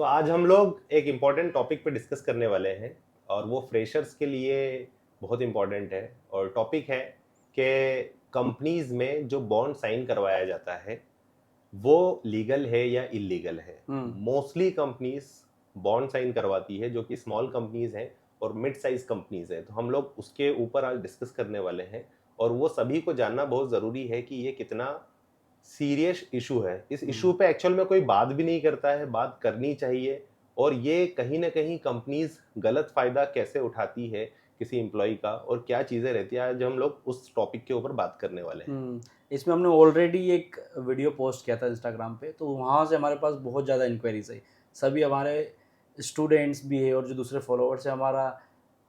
आज हम लोग एक इम्पॉर्टेंट टॉपिक पे डिस्कस करने वाले हैं और वो फ्रेशर्स के लिए बहुत इम्पॉर्टेंट है। और टॉपिक है कि कंपनीज में जो बॉन्ड साइन करवाया जाता है वो लीगल है या इलीगल है। मोस्टली कंपनीज बॉन्ड साइन करवाती है जो कि स्मॉल कंपनीज हैं और मिड साइज कंपनीज हैं। तो हम लोग उसके ऊपर आज डिस्कस करने वाले हैं और वो सभी को जानना बहुत ज़रूरी है कि ये कितना सीरियस इशू है। इस इशू पे एक्चुअल में कोई बात भी नहीं करता है, बात करनी चाहिए। और ये कहीं ना कहीं कंपनीज गलत फायदा कैसे उठाती है किसी एम्प्लॉय का और क्या चीज़ें रहती है, आज हम लोग उस टॉपिक के ऊपर बात करने वाले हैं। इसमें हमने ऑलरेडी एक वीडियो पोस्ट किया था इंस्टाग्राम पे, तो वहाँ से हमारे पास बहुत ज़्यादा इंक्वायरीज आई। सभी हमारे स्टूडेंट्स भी है और जो दूसरे फॉलोअर्स है हमारा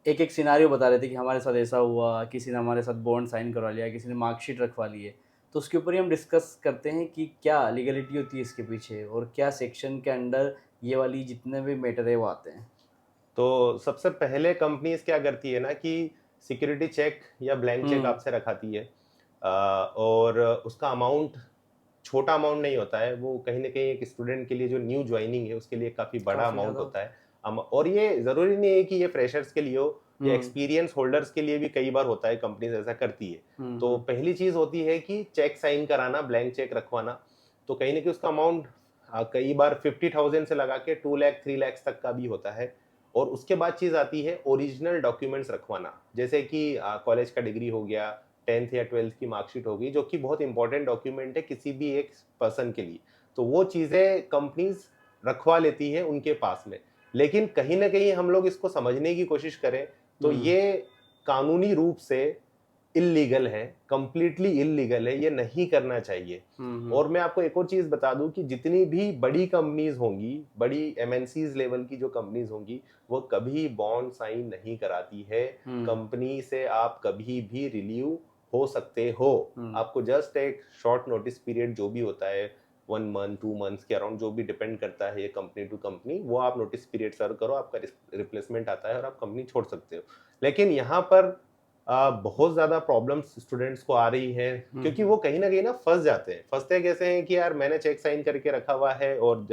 एक एक सिनारियो बता रहे थे कि हमारे साथ ऐसा हुआ, किसी ने हमारे साथ बॉन्ड साइन करवा लिया, किसी ने मार्कशीट रखवा ली है। तो उसके ऊपर ही हम डिस्कस करते हैं कि क्या लीगलिटी होती है इसके पीछे और क्या सेक्शन के अंडर ये वाली जितने भी मैटर है वो आते हैं। तो सबसे पहले कंपनीज क्या करती है ना कि सिक्योरिटी चेक या ब्लैंक चेक हम्म आपसे रखाती है। और उसका अमाउंट छोटा अमाउंट नहीं होता है, वो कहीं ना कहीं एक स्टूडेंट के लिए जो न्यू ज्वाइनिंग है उसके लिए काफ़ी बड़ा काफ़ी अमाउंट ज़्यादा होता होता है। और ये ज़रूरी नहीं है कि ये फ्रेशर्स के लिए हो, है। ये एक्सपीरियंस होल्डर्स के लिए भी कई बार होता है, कंपनीज ऐसा करती है। तो हम्म पहली चीज़ होती है कि चेक साइन कराना, ब्लैंक चेक रखवाना। तो कहीं ना कहीं उसका अमाउंट कई बार 50,000 से लगा के 2 लाख 3 लाख तक का भी होता है। और उसके बाद चीज़ आती है ओरिजिनल डॉक्यूमेंट्स रखवाना, जैसे कि कॉलेज का डिग्री हो गया, 10th या 12th की मार्कशीट हो गई, जो कि बहुत इंपॉर्टेंट डॉक्यूमेंट है किसी भी एक पर्सन के लिए। तो वो चीज़ें कंपनीज रखवा लेती है उनके पास में। लेकिन कहीं ना कहीं हम लोग इसको समझने की कोशिश करें तो हम्म ये कानूनी रूप से इल्लीगल है, कंप्लीटली इल्लीगल है, ये नहीं करना चाहिए। हम्म और मैं आपको एक और चीज बता दूं कि जितनी भी बड़ी कंपनीज होंगी, बड़ी एमएनसीज लेवल की जो कंपनीज होंगी, वो कभी बॉन्ड साइन नहीं कराती है। हम्म कंपनी से आप कभी भी रिलीव हो सकते हो। हम्म आपको जस्ट एक शॉर्ट नोटिस पीरियड जो भी होता है, 1 मंथ 2 मंथ्स के अराउंड, जो भी डिपेंड करता है ये कंपनी टू कंपनी, वो आप नोटिस पीरियड सर्व करो, आपका रिप्लेसमेंट आता है और आप कंपनी छोड़ सकते हो। लेकिन यहाँ पर बहुत ज़्यादा प्रॉब्लम्स स्टूडेंट्स को आ रही है, क्योंकि हम्म वो कहीं ना कहीं ना फंस जाते हैं। फंसते कैसे हैं कि यार मैंने चेक साइन करके रखा हुआ है और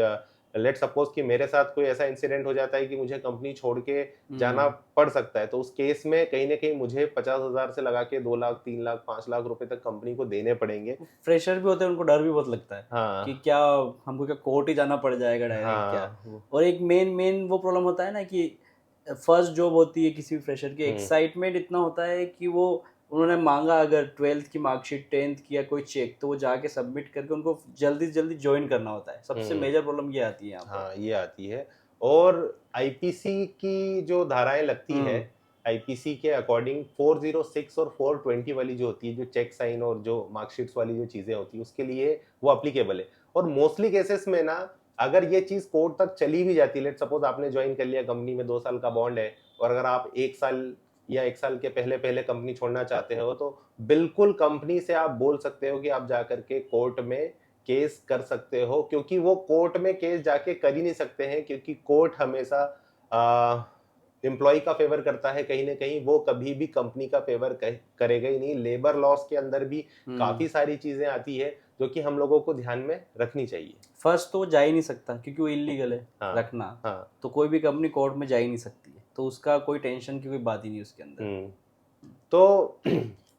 लेट सपोज कि मेरे साथ कोई ऐसा इंसिडेंट हो जाता है कि मुझे कंपनी छोड़ के जाना हम्म पड़ सकता है, तो उस केस में कहीं ना कहीं मुझे 50,000 से लगा के 2 लाख 3 लाख 5 लाख रुपए तक कंपनी को देने पड़ेंगे। फ्रेशर भी होते हैं, उनको डर भी बहुत लगता है कि हाँ, क्या हमको क्या कोर्ट ही जाना पड़ जाएगा डायरेक्ट क्या। हाँ, और एक मेन मेन वो प्रॉब्लम होता है ना कि फर्स्ट जॉब होती है किसी भी फ्रेशर की, हम्म, एक्साइटमेंट इतना होता है कि वो उन्होंने मांगा अगर 12th की मार्कशीट 10th की या कोई चेक, तो वो जाके सबमिट करके उनको जल्दी से जल्दी ज्वाइन करना होता है। सबसे हम्म, मेजर प्रॉब्लम ये आती है यहाँ पर। हाँ, ये आती है। और आईपीसी की जो धाराएं लगती है, हम्म आईपीसी के अकॉर्डिंग 406 और 420 वाली जो होती है, जो चेक साइन और जो मार्कशीट्स वाली जो चीजें होती है, उसके लिए वो अप्लीकेबल है। और मोस्टली केसेस में ना, अगर ये चीज कोर्ट तक चली भी जाती है, लेट सपोज आपने ज्वाइन कर लिया कंपनी में, 2 साल का बॉन्ड है, और अगर आप 1 साल या 1 साल के पहले पहले कंपनी छोड़ना चाहते हो, तो बिल्कुल कंपनी से आप बोल सकते हो कि आप जाकर के कोर्ट में केस कर सकते हो। क्योंकि वो कोर्ट में केस जाके कर ही नहीं सकते हैं, क्योंकि कोर्ट हमेशा एम्प्लॉय का फेवर करता है, कहीं ना कहीं वो कभी भी कंपनी का फेवर करेगा ही नहीं। लेबर लॉस के अंदर भी हम्म काफी सारी चीजें आती है जो कि हम लोगों को ध्यान में रखनी चाहिए। फर्स्ट तो वो जा ही नहीं सकता क्योंकि वो इलीगल है हाँ, रखना। हाँ, तो कोई भी कंपनी कोर्ट में जा ही नहीं सकती है, तो उसका कोई टेंशन की कोई बात ही नहीं उसके अंदर। हम्म। तो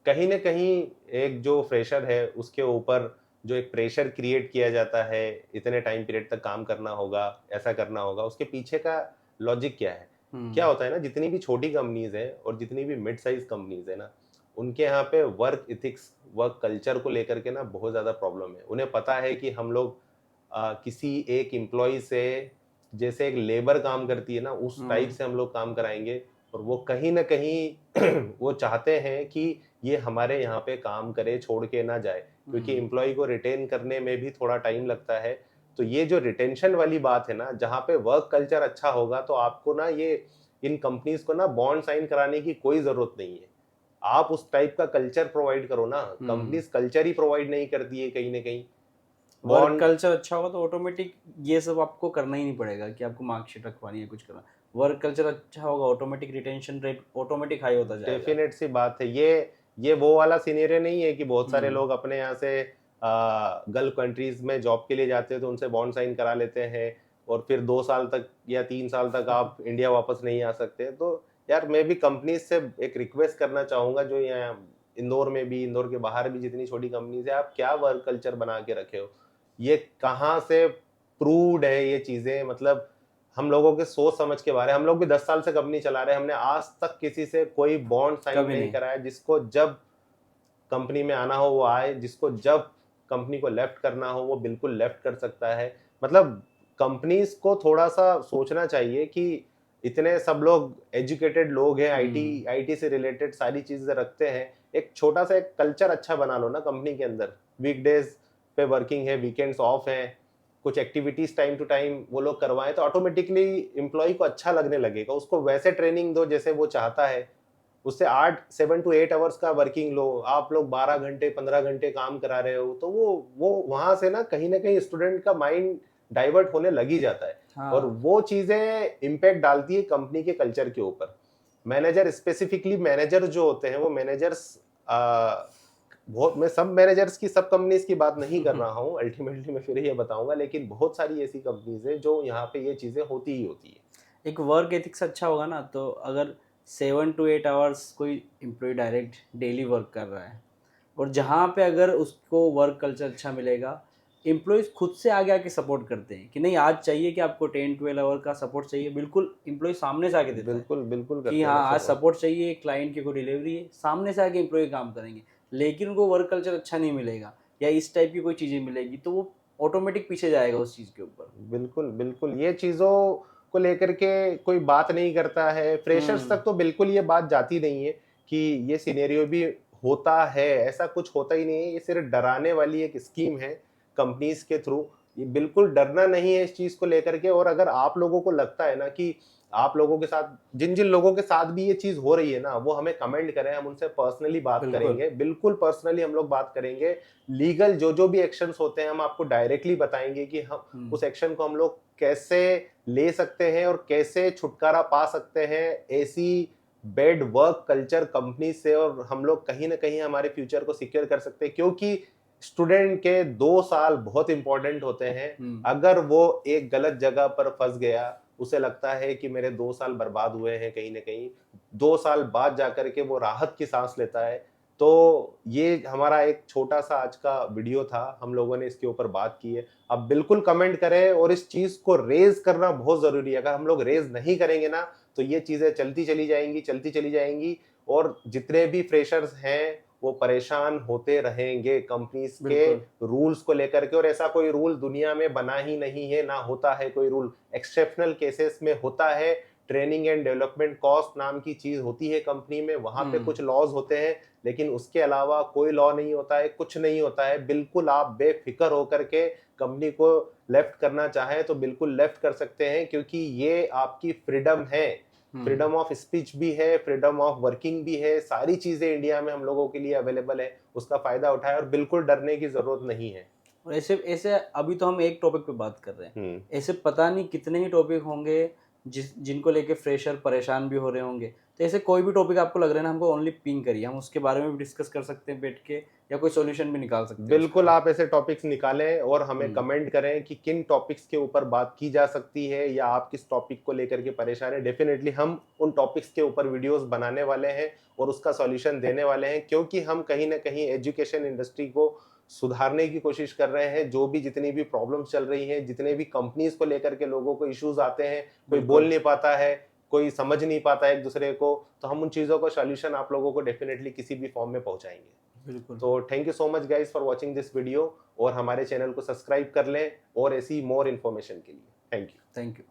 कहीं ना कहीं एक जो फ्रेशर है उसके ऊपर जो एक प्रेशर क्रिएट किया जाता है, इतने टाइम पीरियड तक काम करना होगा, ऐसा करना होगा, उसके पीछे का लॉजिक क्या है? क्या हम्म होता है ना, जितनी भी छोटी कंपनीज हैं और जितनी भी मिड साइज कंपनीज है ना, उनके यहाँ पे वर्क इथिक्स, वर्क कल्चर को लेकर के ना बहुत ज़्यादा प्रॉब्लम है। उन्हें पता है कि हम लोग किसी एक एम्प्लॉय से, जैसे एक लेबर काम करती है ना, उस टाइप हम्म से हम लोग काम कराएंगे। और वो कहीं ना कहीं वो चाहते हैं कि ये हमारे यहाँ पे काम करे, छोड़ के ना जाए, क्योंकि हम्म एम्प्लॉय को रिटेन करने में भी थोड़ा टाइम लगता है। तो ये जो रिटेंशन वाली बात है ना, जहाँ पे वर्क कल्चर अच्छा होगा, तो आपको ना ये इन कंपनीज को ना बॉन्ड साइन कराने की कोई जरूरत नहीं है। आप उस टाइप का कल्चर प्रोवाइड करो ना, हम्म कंपनीज कल्चर ही प्रोवाइड नहीं करती है कहीं ना कहीं। वर्क बॉन्ड, कल्चर अच्छा होगा तो ऑटोमेटिक ये सब आपको करना ही नहीं पड़ेगा कि आपको मार्कशीट रखवानी है कुछ करना। वर्क कल्चर अच्छा होगा, automatic retention rate automatic high होता जाएगा। डेफिनेट सी बात है। ये वो वाला सिनेरियो नहीं है कि बहुत सारे हम्म लोग अपने यहाँ से गल्फ कंट्रीज में जॉब के लिए जाते हैं तो उनसे बॉन्ड साइन करा लेते हैं, और फिर 2 साल तक या 3 साल तक आप इंडिया वापस नहीं आ सकते। तो यार मैं भी कंपनीज से एक रिक्वेस्ट करना चाहूँगा, जो यहाँ इंदौर में भी, इंदौर के बाहर भी जितनी छोटी कंपनीज है, आप क्या वर्क कल्चर बना के रखे हो? ये कहाँ से प्रूव्ड है ये चीज़ें? मतलब हम लोगों के सोच समझ के बारे, हम लोग भी 10 साल से कंपनी चला रहे हैं, हमने आज तक किसी से कोई बॉन्ड साइन कभी नहीं नहीं। कराया। जिसको जब कंपनी में आना हो वो आए, जिसको जब कंपनी को लेफ्ट करना हो वो बिल्कुल लेफ्ट कर सकता है। मतलब कंपनीज को थोड़ा सा सोचना चाहिए कि इतने सब लोग एजुकेटेड लोग हैं, आईटी से रिलेटेड सारी चीजें रखते हैं, एक छोटा सा एक कल्चर अच्छा बना लो ना कंपनी के अंदर। वीकडेज पे वर्किंग है, वीकेंड्स ऑफ है, कुछ एक्टिविटीज टाइम टू टाइम वो लोग करवाएं तो ऑटोमेटिकली एम्प्लॉय को अच्छा लगने लगेगा। उसको वैसे ट्रेनिंग दो जैसे वो चाहता है, उससे 7 to 8 आवर्स का वर्किंग लो। आप लोग 12 घंटे 15 घंटे काम करा रहे हो तो वो वहां से ना कहीं स्टूडेंट का माइंड डाइवर्ट होने लग ही जाता है। और हाँ। वो चीजें इम्पैक्ट डालती है कंपनी के कल्चर के ऊपर। मैनेजर, स्पेसिफिकली मैनेजर जो होते हैं, वो मैनेजर्स बहुत, मैं सब मैनेजर्स की सब कंपनीज की बात नहीं कर रहा हूँ, अल्टीमेटली मैं फिर ये बताऊंगा, लेकिन बहुत सारी ऐसी कंपनीज है जो यहाँ पे ये चीजें होती ही होती है। एक वर्क एथिक्स अच्छा होगा ना, तो अगर 7 to 8 आवर्स कोई एम्प्लॉय डायरेक्ट डेली वर्क कर रहा है, और जहाँ पे अगर उसको वर्क कल्चर अच्छा मिलेगा, एम्प्लॉयज़ खुद से आगे आके सपोर्ट करते हैं कि नहीं आज चाहिए कि आपको 10-12 आवर का सपोर्ट चाहिए, बिल्कुल एम्प्लॉय सामने से आके देता है बिल्कुल बिल्कुल कि करते हैं हाँ ना आज सपोर्ट। सपोर्ट चाहिए, क्लाइंट की कोई डिलीवरी है, सामने से आके एम्प्लॉय काम करेंगे। लेकिन उनको वर्क कल्चर अच्छा नहीं मिलेगा या इस टाइप की कोई चीज़ें मिलेगी, तो वो ऑटोमेटिक पीछे जाएगा उस चीज़ के ऊपर। बिल्कुल बिल्कुल, ये चीजों को लेकर के कोई बात नहीं करता है। फ्रेशर्स हम्म। तक तो बिल्कुल ये बात जाती नहीं है कि ये सिनेरियो भी होता है। ऐसा कुछ होता ही नहीं है, ये सिर्फ डराने वाली एक स्कीम है कंपनीज के थ्रू। ये बिल्कुल डरना नहीं है इस चीज को लेकर के। और अगर आप लोगों को लगता है ना कि आप लोगों के साथ, जिन जिन लोगों के साथ भी ये चीज हो रही है ना, वो हमें कमेंट करें, हम उनसे पर्सनली बात बिल्कुल। करेंगे। बिल्कुल पर्सनली हम लोग बात करेंगे। लीगल जो जो भी एक्शंस होते हैं हम आपको डायरेक्टली बताएंगे कि हम हम्म। उस एक्शन को हम लोग कैसे ले सकते हैं और कैसे छुटकारा पा सकते हैं ऐसी बेड वर्क कल्चर कंपनी से। और हम लोग कहीं ना कहीं हमारे फ्यूचर को सिक्योर कर सकते हैं, क्योंकि स्टूडेंट के 2 साल बहुत इंपॉर्टेंट होते हैं। हम्म। अगर वो एक गलत जगह पर फंस गया, उसे लगता है कि मेरे 2 साल बर्बाद हुए हैं, कहीं ना कहीं 2 साल बाद जाकर के वो राहत की सांस लेता है। तो ये हमारा एक छोटा सा आज का वीडियो था, हम लोगों ने इसके ऊपर बात की है। आप बिल्कुल कमेंट करें, और इस चीज को रेज करना बहुत जरूरी है। अगर हम लोग रेज नहीं करेंगे ना, तो ये चीजें चलती चली जाएंगी, चलती चली जाएंगी, और जितने भी फ्रेशर्स हैं वो परेशान होते रहेंगे कंपनीज के बिल्कुल। रूल्स को लेकर के। और ऐसा कोई रूल दुनिया में बना ही नहीं है, ना होता है कोई रूल। एक्सेप्शनल केसेस में होता है। ट्रेनिंग एंड डेवलपमेंट कॉस्ट नाम की चीज होती है कंपनी में, वहां पे कुछ लॉज होते हैं, लेकिन उसके अलावा कोई लॉ नहीं होता है, कुछ नहीं होता है। बिल्कुल आप बेफिक्र होकर के कंपनी को लेफ्ट करना चाहे तो बिल्कुल लेफ्ट कर सकते हैं, क्योंकि ये आपकी फ्रीडम है। हम्म। फ्रीडम ऑफ स्पीच भी है, फ्रीडम ऑफ वर्किंग भी है, सारी चीजें इंडिया में हम लोगों के लिए अवेलेबल है। उसका फायदा उठाए और बिल्कुल डरने की जरूरत नहीं है। और ऐसे ऐसे अभी तो हम एक टॉपिक पे बात कर रहे हैं, हम्म। ऐसे पता नहीं कितने ही टॉपिक होंगे जिनको लेके फ्रेशर परेशान भी हो रहे होंगे। तो ऐसे कोई भी टॉपिक आपको लग रहा है ना, हमको ओनली पिंग करिए, हम उसके बारे में भी डिस्कस कर सकते हैं बैठ के, या कोई सॉल्यूशन भी निकाल सकते हैं बिल्कुल, उसका। आप ऐसे टॉपिक्स निकालें और हमें हम्म। कमेंट करें कि किन टॉपिक्स के ऊपर बात की जा सकती है, या आप किस टॉपिक को लेकर के परेशान हैं। डेफिनेटली हम उन टॉपिक्स के ऊपर वीडियोस बनाने वाले हैं और उसका सॉल्यूशन देने वाले हैं, क्योंकि हम कहीं ना कहीं एजुकेशन इंडस्ट्री को सुधारने की कोशिश कर रहे हैं। जो भी जितनी भी प्रॉब्लम्स चल रही हैं, जितने भी कंपनीज को लेकर के लोगों को इश्यूज आते हैं, कोई बोल बिल्कुल। नहीं पाता है, कोई समझ नहीं पाता एक दूसरे को, तो हम उन चीज़ों का सॉल्यूशन आप लोगों को डेफिनेटली किसी भी फॉर्म में पहुंचाएंगे। बिल्कुल। तो thank you so much guys for watching this video, और हमारे चैनल को सब्सक्राइब कर लें और ऐसी मोर इन्फॉर्मेशन के लिए। Thank you. Thank you.